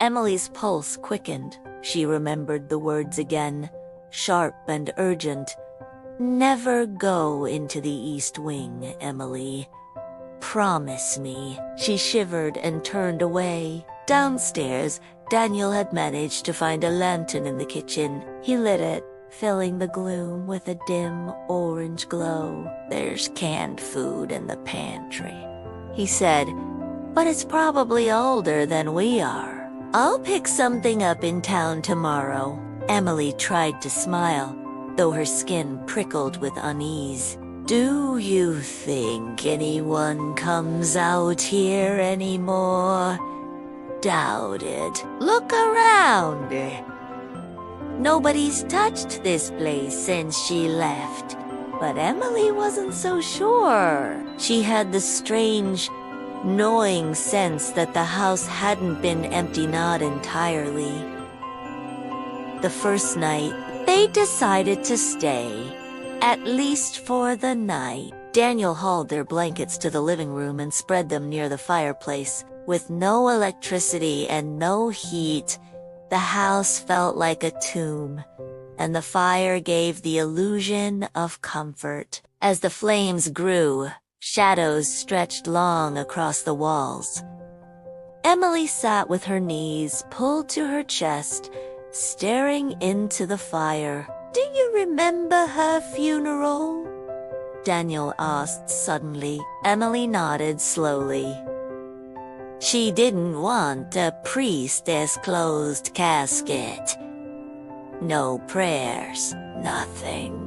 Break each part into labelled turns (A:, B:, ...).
A: Emily's pulse quickened. She remembered the words again, sharp and urgent. "Never go into the East Wing, Emily. Promise me." She shivered and turned away. Downstairs, Daniel had managed to find a lantern in the kitchen. He lit it, filling the gloom with a dim orange glow. "There's canned food in the pantry," he said, "but it's probably older than we are. I'll pick something up in town tomorrow." Emily tried to smile, though her skin prickled with unease. "Do you think anyone comes out here anymore?" "Doubt it. Look around. Nobody's touched this place since she left." But Emily wasn't so sure. She had the strange, gnawing sense that the house hadn't been empty, not entirely. The first night, they decided to stay, at least for the night. Daniel hauled their blankets to the living room and spread them near the fireplace. With no electricity and no heat, the house felt like a tomb, and the fire gave the illusion of comfort. As the flames grew, shadows stretched long across the walls. Emily sat with her knees pulled to her chest, staring into the fire. "Do you remember her funeral?" Daniel asked suddenly. Emily nodded slowly. "She didn't want a priestess-closed casket. No prayers, nothing."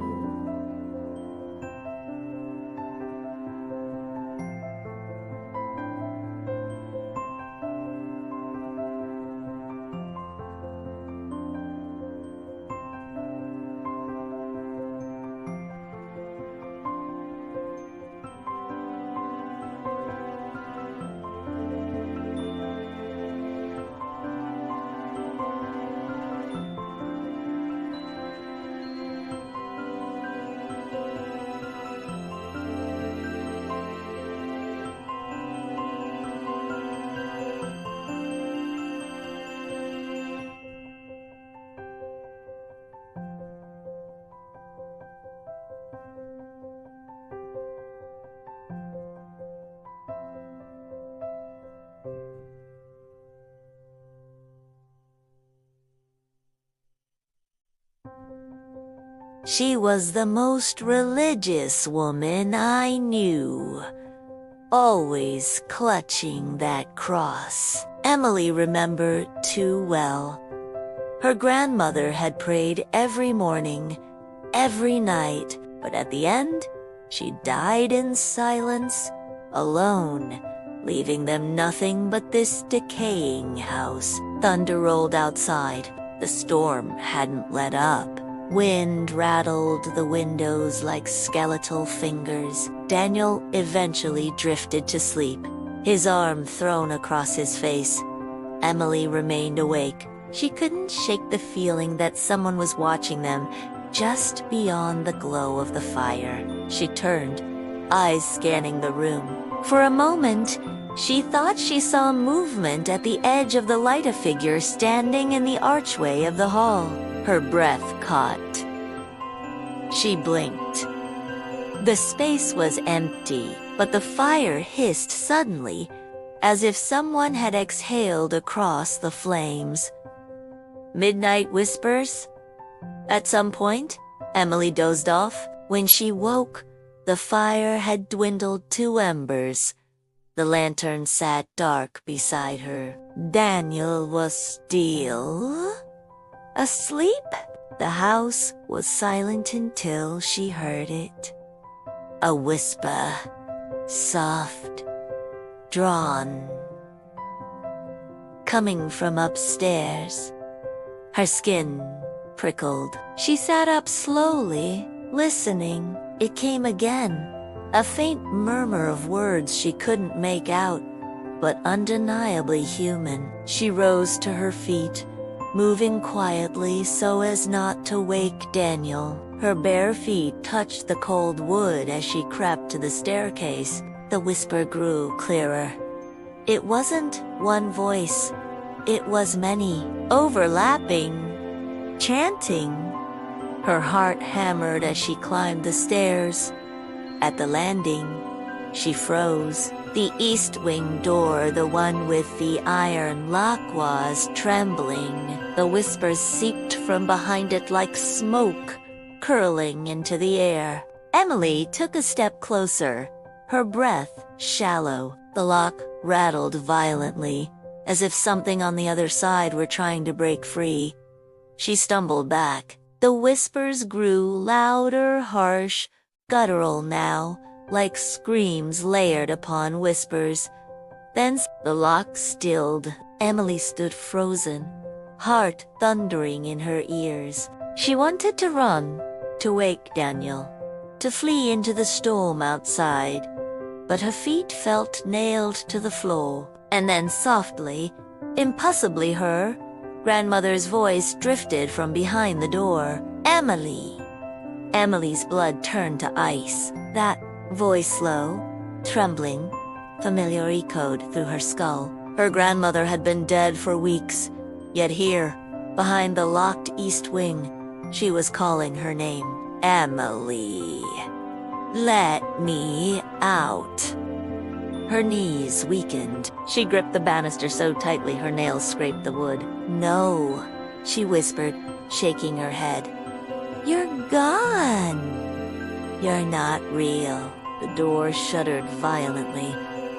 A: "She was the most religious woman I knew, always clutching that cross." Emily remembered too well. Her grandmother had prayed every morning, every night, but at the end, she died in silence, alone, leaving them nothing but this decaying house. Thunder rolled outside. The storm hadn't let up. Wind rattled the windows like skeletal fingers. Daniel eventually drifted to sleep, his arm thrown across his face. Emily remained awake. She couldn't shake the feeling that someone was watching them just beyond the glow of the fire. She turned, eyes scanning the room. For a moment, she thought she saw movement at the edge of the light, a figure standing in the archway of the hall. Her breath caught. She blinked. The space was empty, but the fire hissed suddenly, as if someone had exhaled across the flames. Midnight whispers? At some point, Emily dozed off. When she woke, the fire had dwindled to embers. The lantern sat dark beside her. Daniel was still asleep? The house was silent until she heard it. A whisper, soft, drawn, coming from upstairs. Her skin prickled. She sat up slowly, listening. It came again, a faint murmur of words she couldn't make out, but undeniably human. She rose to her feet, moving quietly so as not to wake Daniel. Her bare feet touched the cold wood as she crept to the staircase. The whisper grew clearer. It wasn't one voice, it was many, overlapping, chanting. Her heart hammered as she climbed the stairs. At the landing, she froze. The east wing door, the one with the iron lock, was trembling. The whispers seeped from behind it like smoke, curling into the air. Emily took a step closer, her breath shallow. The lock rattled violently, as if something on the other side were trying to break free. She stumbled back. The whispers grew louder, harsh, guttural now, like screams layered upon whispers. Then the lock stilled. Emily stood frozen, heart thundering in her ears. She wanted to run, to wake Daniel, to flee into the storm outside, but her feet felt nailed to the floor. And then softly, impossibly her grandmother's voice drifted from behind the door. Emily. Emily's blood turned to ice. That voice, low, trembling, familiar, echoed through her skull. Her grandmother had been dead for weeks, yet here, behind the locked east wing, she was calling her name. Emily. Let me out. Her knees weakened. She gripped the banister so tightly her nails scraped the wood. No, she whispered, shaking her head. You're gone. You're not real. The door shuddered violently,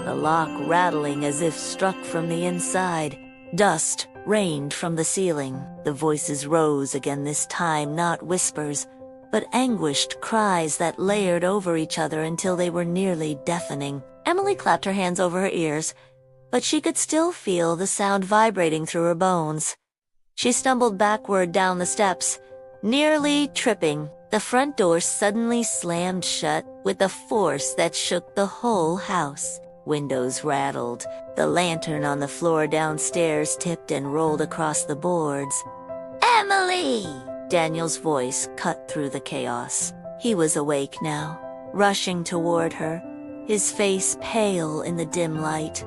A: the lock rattling as if struck from the inside. Dust rained from the ceiling. The voices rose again, this time not whispers, but anguished cries that layered over each other until they were nearly deafening. Emily clapped her hands over her ears, but she could still feel the sound vibrating through her bones. She stumbled backward down the steps, nearly tripping. The front door suddenly slammed shut with a force that shook the whole house. Windows rattled. The lantern on the floor downstairs tipped and rolled across the boards. Emily! Daniel's voice cut through the chaos. He was awake now, rushing toward her, his face pale in the dim light.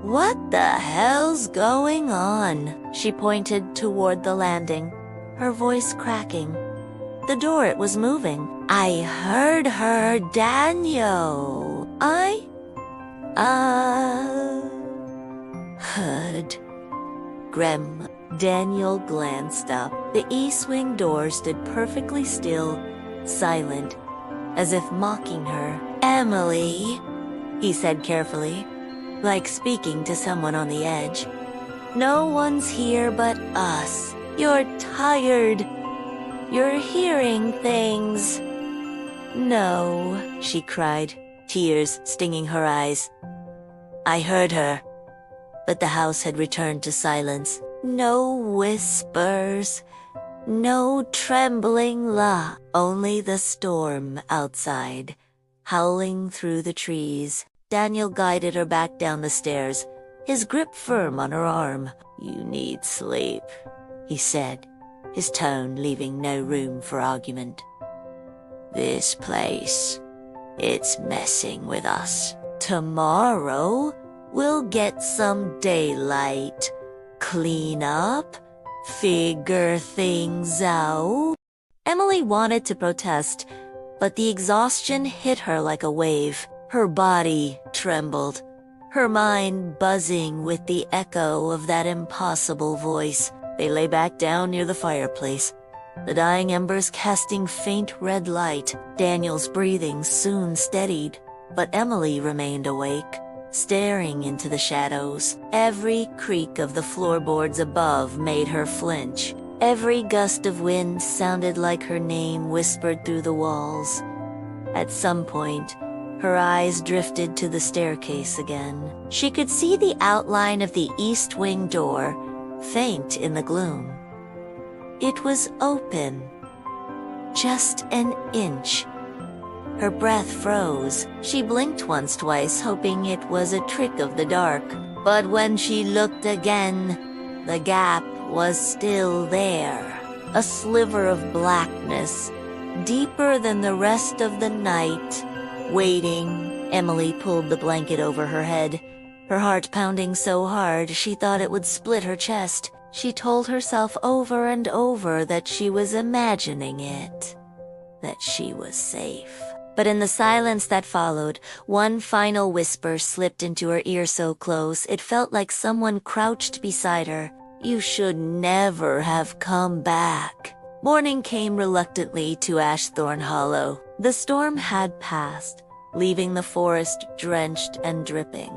A: What the hell's going on? She pointed toward the landing, her voice cracking. The door, it was moving. I heard her, Daniel. Heard. Grem. Daniel glanced up. The east wing door stood perfectly still, silent, as if mocking her. Emily, he said carefully, like speaking to someone on the edge. No one's here but us. You're tired. You're hearing things. No, she cried, tears stinging her eyes. I heard her, but the house had returned to silence. No whispers, no trembling only the storm outside, howling through the trees. Daniel guided her back down the stairs, his grip firm on her arm. You need sleep, he said, his tone leaving no room for argument. This place, it's messing with us. Tomorrow, we'll get some daylight, clean up, figure things out. Emily wanted to protest, but the exhaustion hit her like a wave. Her body trembled, her mind buzzing with the echo of that impossible voice. They lay back down near the fireplace, the dying embers casting faint red light. Daniel's breathing soon steadied, but Emily remained awake, staring into the shadows. Every creak of the floorboards above made her flinch. Every gust of wind sounded like her name whispered through the walls. At some point, her eyes drifted to the staircase again. She could see the outline of the east wing door, faint in the gloom. It was open, just an inch. Her breath froze. She blinked once, twice, hoping it was a trick of the dark. But when she looked again, the gap was still there. A sliver of blackness, deeper than the rest of the night. Waiting, Emily pulled the blanket over her head, her heart pounding so hard she thought it would split her chest. She told herself over and over that she was imagining it, that she was safe. But in the silence that followed, one final whisper slipped into her ear so close it felt like someone crouched beside her. "You should never have come back." Morning came reluctantly to Ashthorne Hollow. The storm had passed, leaving the forest drenched and dripping.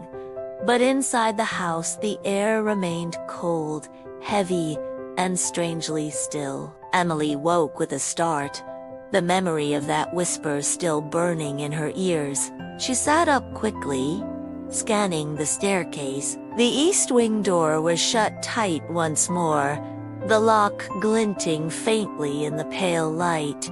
A: But inside the house, the air remained cold, heavy, and strangely still. Emily woke with a start, the memory of that whisper still burning in her ears. She sat up quickly, scanning the staircase. The east wing door was shut tight once more, the lock glinting faintly in the pale light.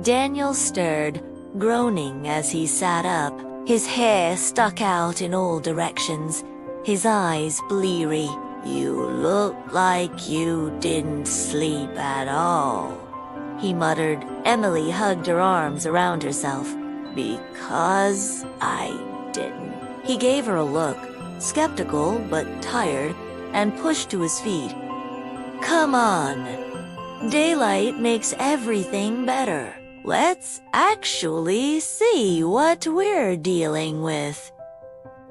A: Daniel stirred, groaning as he sat up. His hair stuck out in all directions, his eyes bleary. "You look like you didn't sleep at all," he muttered. Emily hugged her arms around herself. "Because I didn't." He gave her a look, skeptical but tired, and pushed to his feet. "Come on. Daylight makes everything better. Let's actually see what we're dealing with."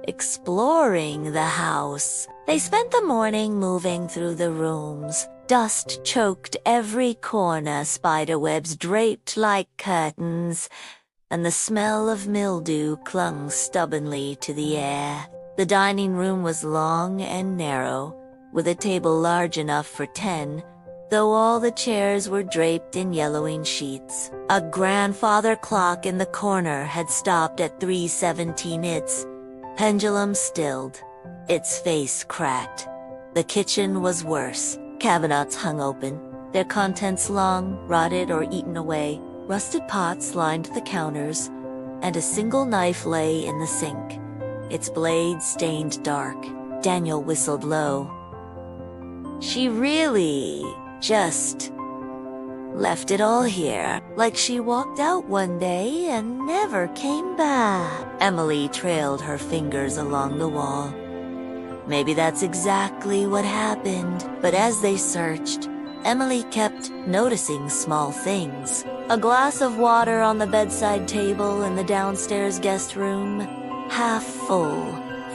A: Exploring the house, they spent the morning moving through the rooms. Dust choked every corner, spiderwebs draped like curtains, and the smell of mildew clung stubbornly to the air. The dining room was long and narrow, with a table large enough for 10, though all the chairs were draped in yellowing sheets. A grandfather clock in the corner had stopped at 3:17. Its pendulum stilled, its face cracked. The kitchen was worse. Cabinets hung open, their contents long, rotted or eaten away. Rusted pots lined the counters, and a single knife lay in the sink, its blade stained dark. Daniel whistled low. She really just left it all here, like she walked out one day and never came back. Emily trailed her fingers along the wall. Maybe that's exactly what happened. But as they searched, Emily kept noticing small things. A glass of water on the bedside table in the downstairs guest room, half full.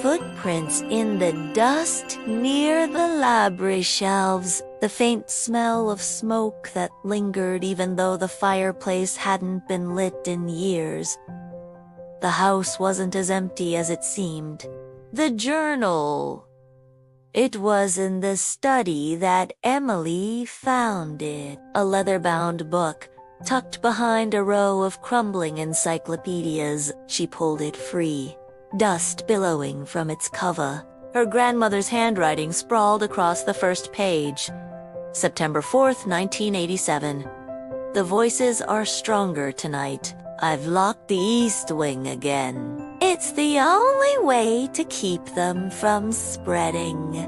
A: Footprints in the dust near the library shelves. The faint smell of smoke that lingered even though the fireplace hadn't been lit in years. The house wasn't as empty as it seemed. The journal. It was in the study that Emily found it. A leather-bound book, tucked behind a row of crumbling encyclopedias. She pulled it free, dust billowing from its cover. Her grandmother's handwriting sprawled across the first page. September 4th, 1987. "The voices are stronger tonight. I've locked the east wing again. It's the only way to keep them from spreading."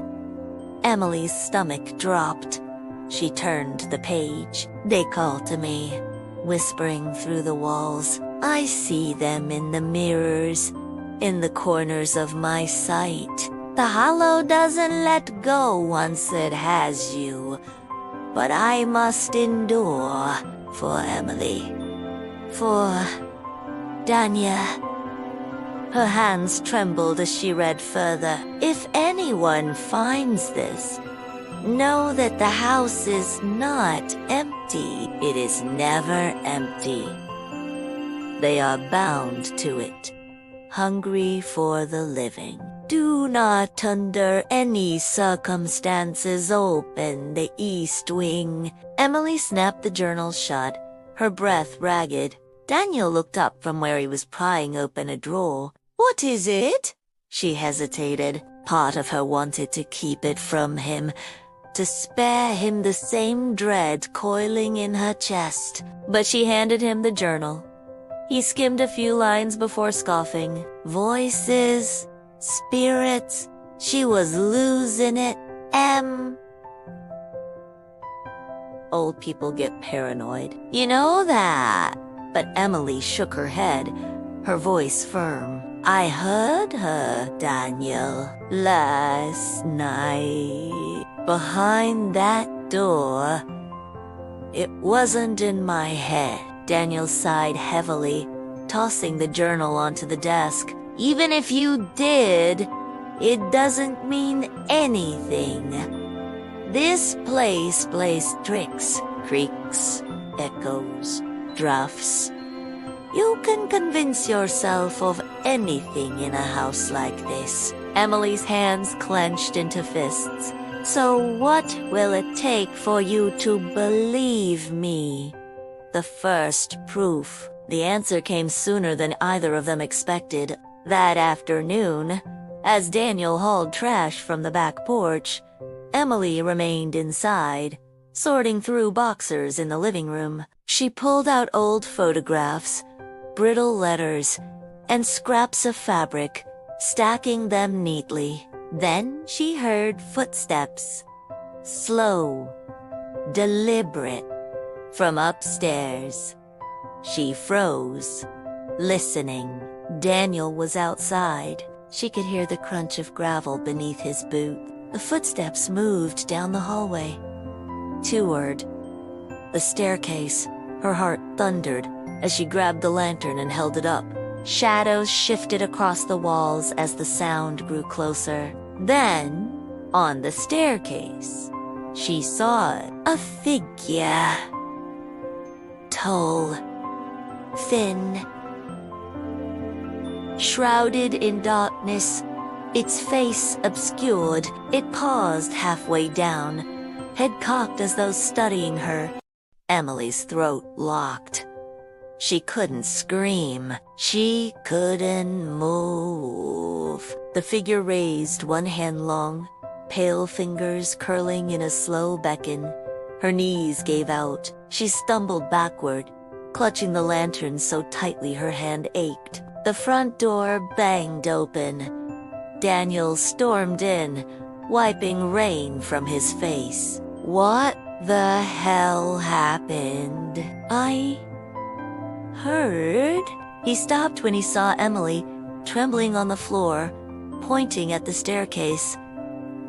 A: Emily's stomach dropped. She turned the page. "They call to me, whispering through the walls. I see them in the mirrors, in the corners of my sight. The hollow doesn't let go once it has you, but I must endure for Emily, for Danya." Her hands trembled as she read further. "If anyone finds this, know that the house is not empty. It is never empty. They are bound to it, hungry for the living. Do not under any circumstances open the east wing." Emily snapped the journal shut, her breath ragged. Daniel looked up from where he was prying open a drawer. "What is it?" She hesitated. Part of her wanted to keep it from him, to spare him the same dread coiling in her chest. But she handed him the journal. He skimmed a few lines before scoffing. Voices, spirits, she was losing it. Old people get paranoid. You know that. But Emily shook her head, her voice firm. I heard her, Daniel, last night. Behind that door. It wasn't in my head. Daniel sighed heavily, tossing the journal onto the desk. Even if you did, it doesn't mean anything. This place plays tricks, creaks, echoes, drafts. You can convince yourself of anything in a house like this. Emily's hands clenched into fists. So what will it take for you to believe me? The first proof. The answer came sooner than either of them expected. That afternoon, as Daniel hauled trash from the back porch, Emily remained inside, sorting through boxers in the living room. She pulled out old photographs, brittle letters, and scraps of fabric, stacking them neatly. Then she heard footsteps, slow, deliberate, from upstairs. She froze, listening. Daniel was outside. She could hear the crunch of gravel beneath his boot. The footsteps moved down the hallway. Toward the staircase. Her heart thundered as she grabbed the lantern and held it up. Shadows shifted across the walls as the sound grew closer. Then, on the staircase, she saw a figure. Tall, thin, shrouded in darkness, its face obscured. It paused halfway down, head cocked as though studying her. Emily's throat locked. She couldn't scream. She couldn't move. The figure raised one hand long, pale fingers curling in a slow beckon. Her knees gave out. She stumbled backward, clutching the lantern so tightly her hand ached. The front door banged open. Daniel stormed in, wiping rain from his face. What the hell happened? I heard. He stopped when he saw Emily, trembling on the floor, pointing at the staircase.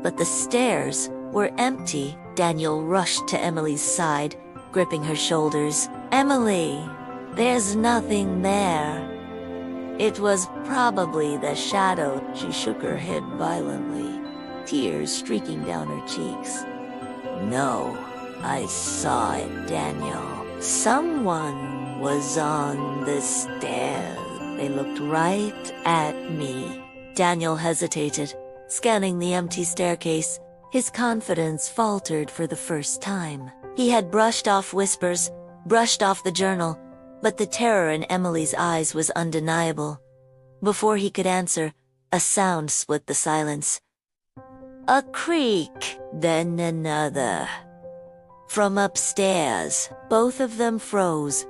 A: But the stairs were empty. Daniel rushed to Emily's side, gripping her shoulders. Emily, there's nothing there. It was probably the shadow. She shook her head violently, tears streaking down her cheeks. No, I saw it, Daniel. Someone was on the stairs. They looked right at me. Daniel hesitated, scanning the empty staircase. His confidence faltered for the first time. He had brushed off whispers, brushed off the journal, but the terror in Emily's eyes was undeniable. Before he could answer, a sound split the silence. A creak, then another. From upstairs, both of them froze,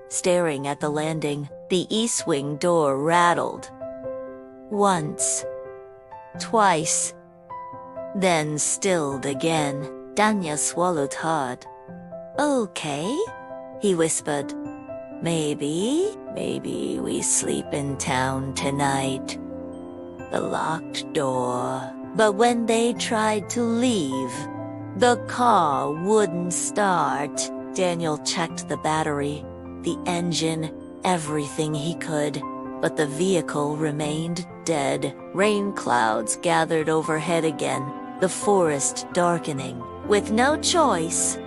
A: staring at the landing. The east wing door rattled. Once, twice, then stilled again. Daniel swallowed hard. Okay, he whispered. Maybe we sleep in town tonight. The locked door. But when they tried to leave, the car wouldn't start. Daniel checked the battery, the engine, everything he could, but the vehicle remained dead. Rain clouds gathered overhead again, the forest darkening. With no choice,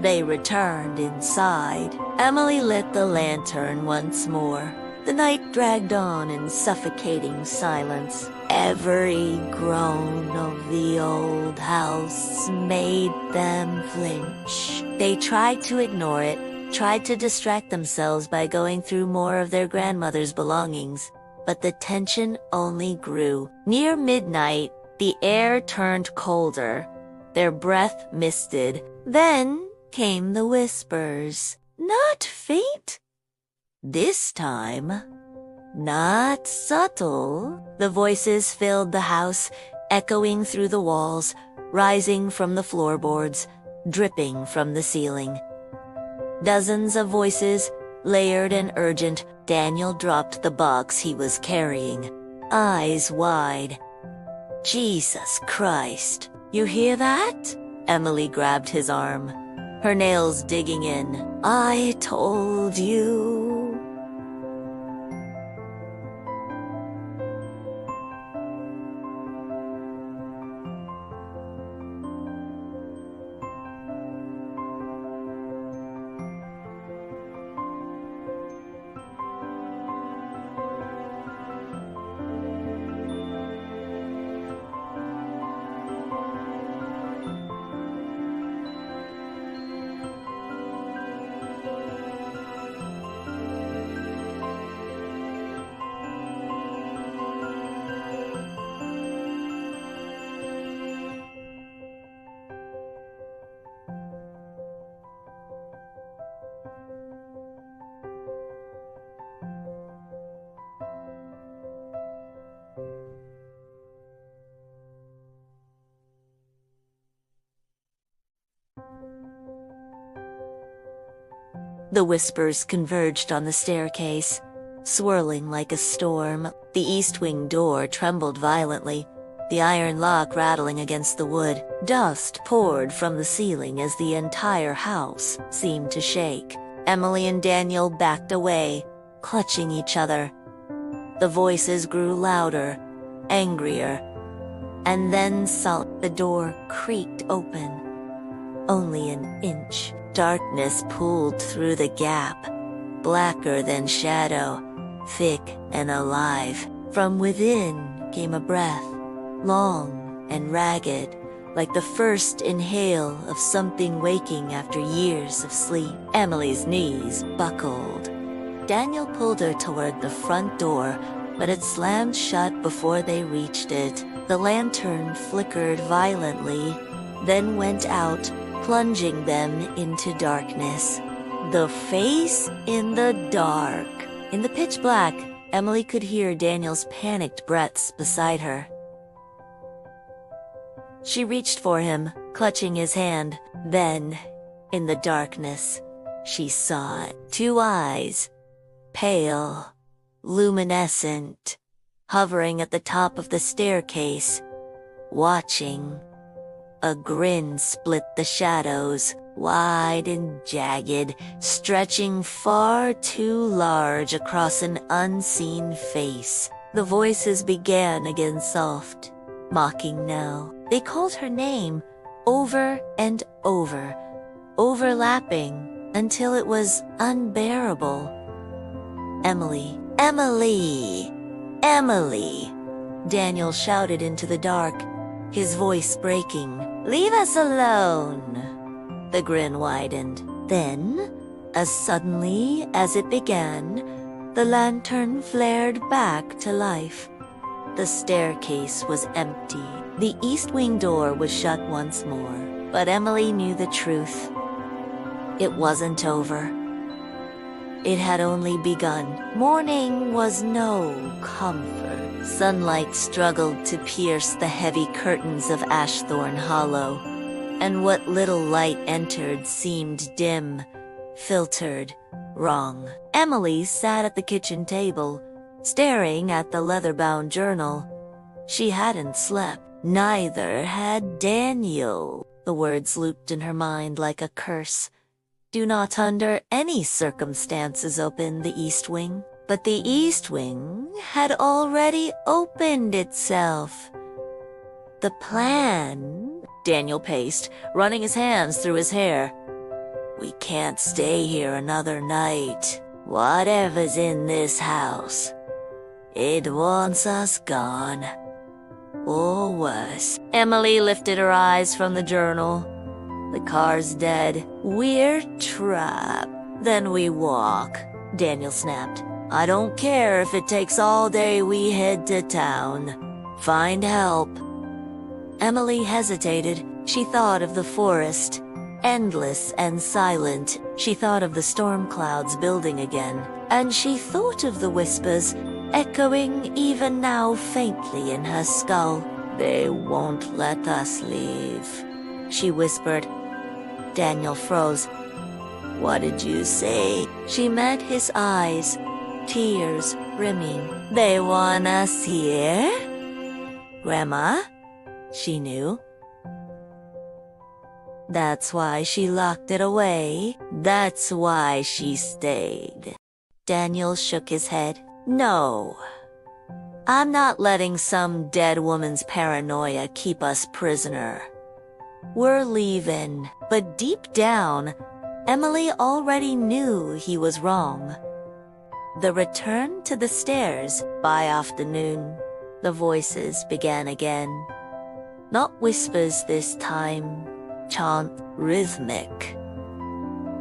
A: they returned inside. Emily lit the lantern once more. The night dragged on in suffocating silence. Every groan of the old house made them flinch. They tried to ignore it, tried to distract themselves by going through more of their grandmother's belongings, but the tension only grew. Near midnight, the air turned colder. Their breath misted. Then came the whispers. Not faint. This time, not subtle. The voices filled the house, echoing through the walls, rising from the floorboards, dripping from the ceiling. Dozens of voices, layered and urgent. Daniel dropped the box he was carrying. eyes wide. Jesus Christ, you hear that? Emily grabbed his arm, her nails digging in. I told you. The whispers converged on the staircase, swirling like a storm. The east wing door trembled violently, the iron lock rattling against the wood. Dust poured from the ceiling as the entire house seemed to shake. Emily and Daniel backed away, clutching each other. The voices grew louder, angrier, and then the door creaked open. Only an inch. Darkness pooled through the gap, blacker than shadow, thick and alive. From within came a breath, long and ragged, like the first inhale of something waking after years of sleep. Emily's knees buckled. Daniel pulled her toward the front door, but it slammed shut before they reached it. The lantern flickered violently, then went out, plunging them into darkness. The face in the dark. In the pitch black, Emily could hear Daniel's panicked breaths beside her. She reached for him, clutching his hand. Then, in the darkness, she saw two eyes, pale, luminescent, hovering at the top of the staircase, watching. A grin split the shadows, wide and jagged, stretching far too large across an unseen face. The voices began again soft, mocking now. They called her name over and over, overlapping until it was unbearable. Emily, Emily, Emily, Daniel shouted into the dark, his voice breaking. Leave us alone. The grin widened. Then, as suddenly as it began, the lantern flared back to life. The staircase was empty. The east wing door was shut once more, but Emily knew the truth. It wasn't over. It had only begun. Morning was no comfort. Sunlight struggled to pierce the heavy curtains of Ashthorne Hollow, and what little light entered seemed dim, filtered, wrong. Emily sat at the kitchen table, staring at the leather-bound journal. She hadn't slept. Neither had Daniel. The words looped in her mind like a curse. Do not under any circumstances open the east wing. But the east wing had already opened itself. The plan, Daniel paced, running his hands through his hair. We can't stay here another night. Whatever's in this house, it wants us gone. Or worse. Emily lifted her eyes from the journal. The car's dead. We're trapped. Then we walk, Daniel snapped. I don't care if it takes all day, we head to town. Find help. Emily hesitated. She thought of the forest, endless and silent. She thought of the storm clouds building again. And she thought of the whispers, echoing even now faintly in her skull. They won't let us leave, she whispered. Daniel froze. What did you say? She met his eyes. tears brimming. They want us here? Grandma? She knew. That's why she locked it away. That's why she stayed. Daniel shook his head. No. I'm not letting some dead woman's paranoia keep us prisoner. We're leaving. But deep down, Emily already knew he was wrong. The return to the stairs by afternoon, the voices began again. Not whispers this time, chant rhythmic.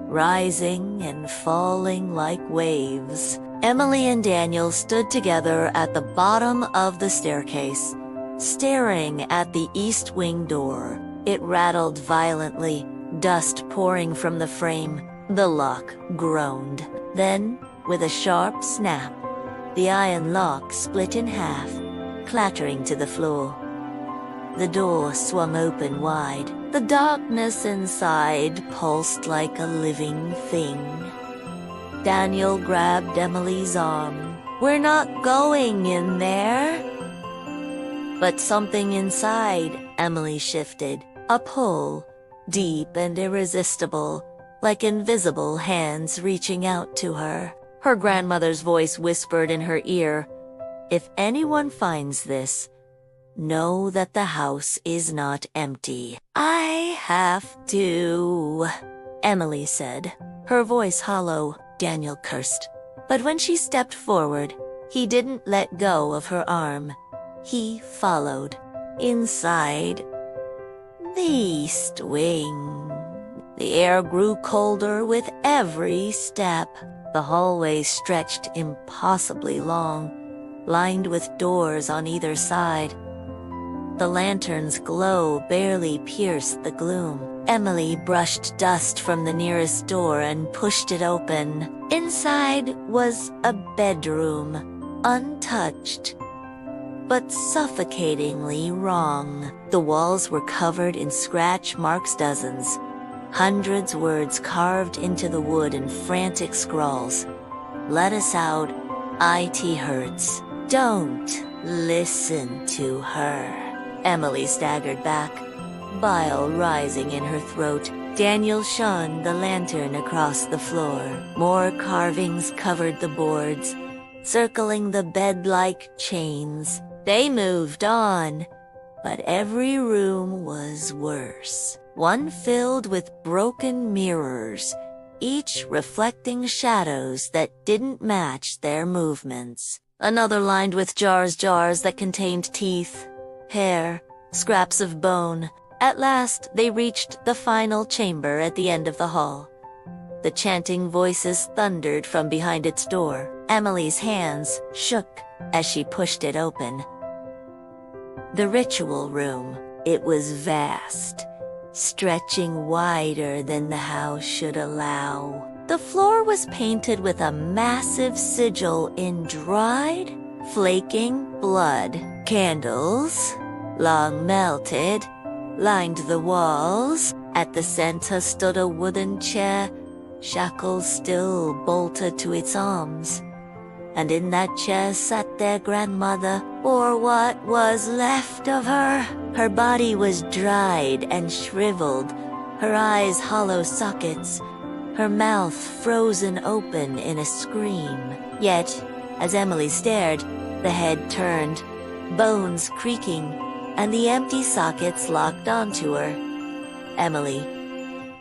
A: Rising and falling like waves, Emily and Daniel stood together at the bottom of the staircase, staring at the east wing door. It rattled violently, dust pouring from the frame. The lock groaned. Then, with a sharp snap, the iron lock split in half, clattering to the floor. The door swung open wide. The darkness inside pulsed like a living thing. Daniel grabbed Emily's arm. We're not going in there. But something inside Emily shifted. A pull, deep and irresistible, like invisible hands reaching out to her. Her grandmother's voice whispered in her ear, "If anyone finds this, know that the house is not empty." "I have to," Emily said, her voice hollow. Daniel cursed. But when she stepped forward, he didn't let go of her arm. He followed. Inside the east wing, the air grew colder with every step. The hallway stretched impossibly long, lined with doors on either side. The lantern's glow barely pierced the gloom. Emily brushed dust from the nearest door and pushed it open. Inside was a bedroom, untouched, but suffocatingly wrong. The walls were covered in scratch marks, dozens, hundreds words carved into the wood in frantic scrawls. "Let us out. IT hurts. Don't listen to her." Emily staggered back, bile rising in her throat. Daniel shone the lantern across the floor. More carvings covered the boards, circling the bed like chains. They moved on, but every room was worse. One filled with broken mirrors, each reflecting shadows that didn't match their movements. Another lined with jars that contained teeth, hair, scraps of bone. At last, they reached the final chamber at the end of the hall. The chanting voices thundered from behind its door. Emily's hands shook as she pushed it open. The ritual room. It was vast, stretching wider than the house should allow. The floor was painted with a massive sigil in dried, flaking blood. Candles, long melted, lined the walls. At the center stood a wooden chair, shackles still bolted to its arms. And in that chair sat their grandmother, or what was left of her. Her body was dried and shriveled, her eyes hollow sockets, her mouth frozen open in a scream. Yet, as Emily stared, the head turned, bones creaking, and the empty sockets locked onto her. Emily.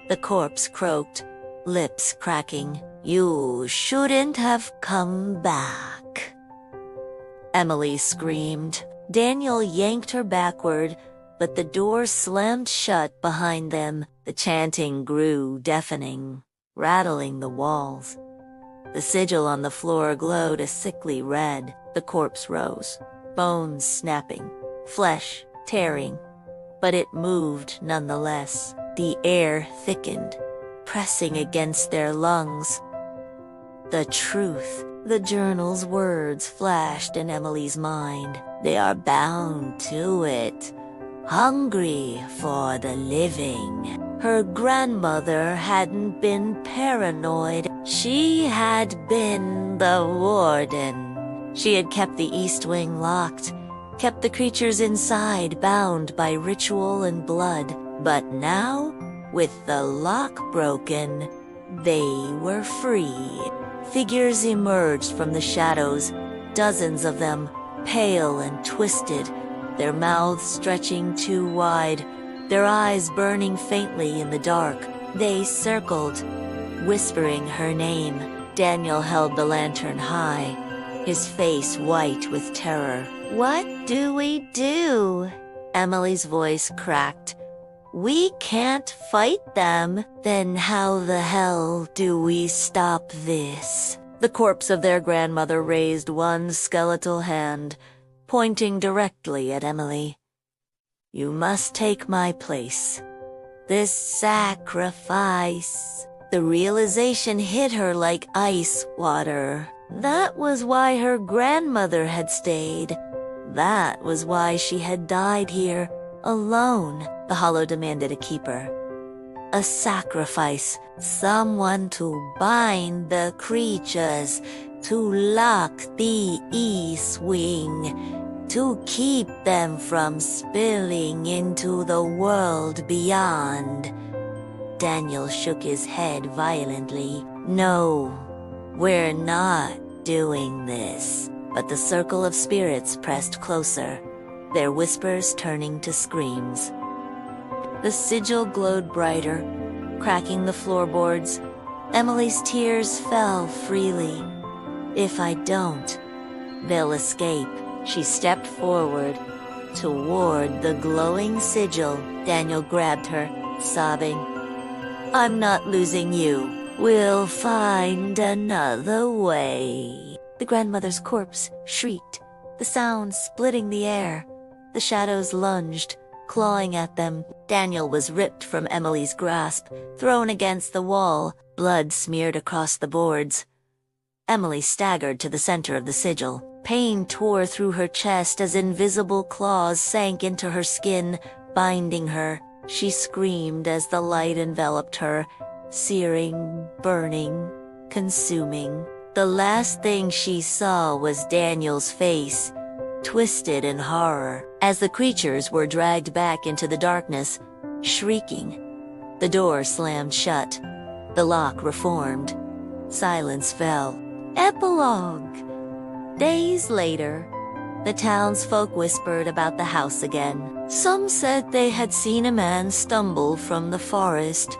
A: The corpse croaked, lips cracking. "You shouldn't have come back." Emily screamed. Daniel yanked her backward, but the door slammed shut behind them. The chanting grew deafening, rattling the walls. The sigil on the floor glowed a sickly red. The corpse rose, bones snapping, flesh tearing, but it moved nonetheless. The air thickened, pressing against their lungs. The truth, the journal's words flashed in Emily's mind. They are bound to it. hungry for the living. Her grandmother hadn't been paranoid. She had been the warden. She had kept the east wing locked, kept the creatures inside bound by ritual and blood. But now, with the lock broken, they were free. Figures emerged from the shadows, dozens of them, pale and twisted, their mouths stretching too wide, their eyes burning faintly in the dark. They circled, whispering her name. Daniel held the lantern high, his face white with terror. "What do we do?" Emily's voice cracked. "We can't fight them. Then how the hell do we stop this?" The corpse of their grandmother raised one skeletal hand, pointing directly at Emily. "You must take my place. This sacrifice." The realization hit her like ice water. That was why her grandmother had stayed. That was why she had died here, alone. The Hollow demanded a keeper. A sacrifice, someone to bind the creatures, to lock the east wing, to keep them from spilling into the world beyond. Daniel shook his head violently. "No, we're not doing this." But the circle of spirits pressed closer, their whispers turning to screams. The sigil glowed brighter, cracking the floorboards. Emily's tears fell freely. "If I don't, they'll escape." She stepped forward, toward the glowing sigil. Daniel grabbed her, sobbing. "I'm not losing you. We'll find another way." The grandmother's corpse shrieked, the sound splitting the air. The shadows lunged, clawing at them. Daniel was ripped from Emily's grasp, thrown against the wall, blood smeared across the boards. Emily staggered to the center of the sigil. Pain tore through her chest as invisible claws sank into her skin, binding her. She screamed as the light enveloped her, searing, burning, consuming. The last thing she saw was Daniel's face, twisted in horror. As the creatures were dragged back into the darkness, shrieking, the door slammed shut. The lock reformed. Silence fell. Epilogue. Days later, the townsfolk whispered about the house again. Some said they had seen a man stumble from the forest,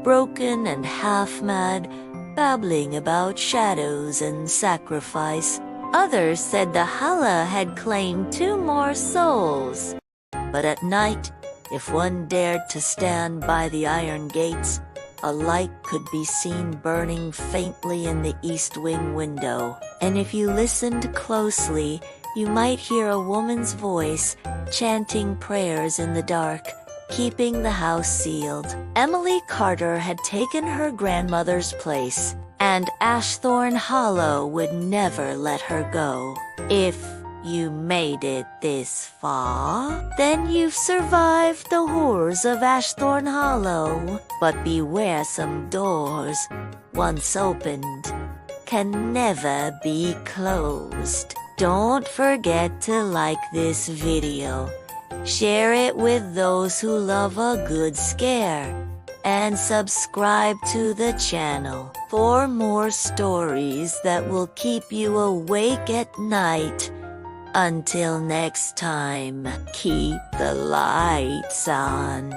A: broken and half-mad, babbling about shadows and sacrifice. Others said the Hollow had claimed 2 more souls. But at night, if one dared to stand by the iron gates, a light could be seen burning faintly in the east wing window. And if you listened closely, you might hear a woman's voice chanting prayers in the dark, keeping the house sealed. Emily Carter had taken her grandmother's place, and Ashthorne Hollow would never let her go. If you made it this far, then you've survived the horrors of Ashthorne Hollow. But beware, some doors, once opened, can never be closed. Don't forget to like this video, share it with those who love a good scare, and subscribe to the channel for more stories that will keep you awake at night. Until next time, keep the lights on.